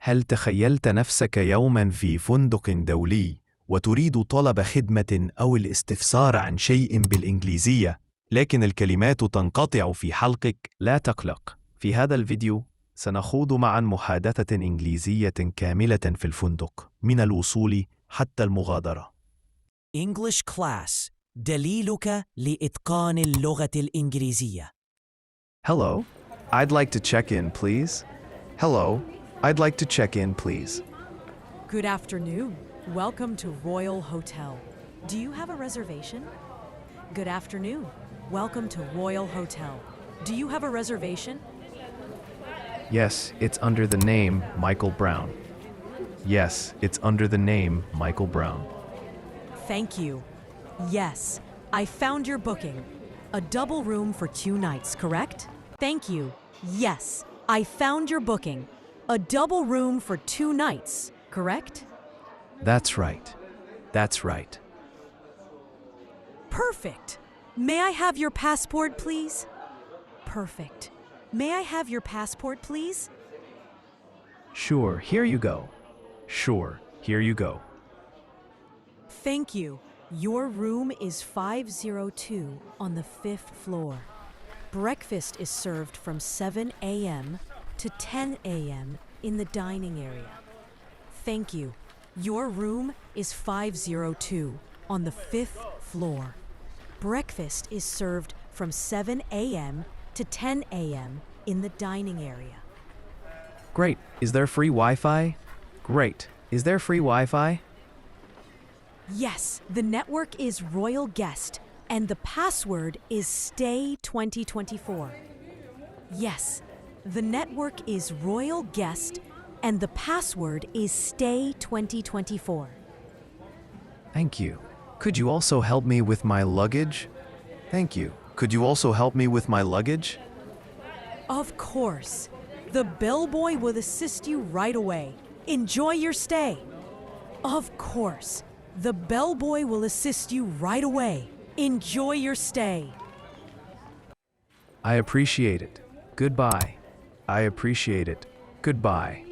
هل تخيلت نفسك يوماً في فندق دولي وتريد طلب خدمة أو الاستفسار عن شيء بالإنجليزية، لكن الكلمات تنقطع في حلقك؟ لا تقلق، في هذا الفيديو سنخوض معاً محادثة إنجليزية كاملة في الفندق من الوصول حتى المغادرة. English Class دليلك لإتقان اللغة الإنجليزية. Hello, I'd like to check in, please. Hello, I'd like to check in, please. Good afternoon. Welcome to Royal Hotel. Do you have a reservation? Good afternoon. Welcome to Royal Hotel. Do you have a reservation? Yes, it's under the name Michael Brown. Yes, it's under the name Michael Brown. Thank you. Yes, I found your booking. A double room for 2 nights, correct? Thank you. Yes, I found your booking. A double room for 2 nights, correct? That's right. That's right. Perfect. May I have your passport, please? Perfect. May I have your passport, please? Sure, here you go. Sure, here you go. Thank you. Your room is 502 on the 5th floor. Breakfast is served from 7 a.m. to 10 a.m. in the dining area. Thank you. Your room is 502 on the 5th floor. Breakfast is served from 7 a.m. to 10 a.m. in the dining area. Great. Is there free Wi-Fi? Great. Is there free Wi-Fi? Yes, the network is Royal Guest, and the password is STAY2024. Yes, the network is Royal Guest, and the password is STAY2024. Thank you. Could you also help me with my luggage? Thank you. Could you also help me with my luggage? Of course. The bellboy will assist you right away. Enjoy your stay. Of course. The bellboy will assist you right away. Enjoy your stay. I appreciate it. Goodbye. I appreciate it. Goodbye.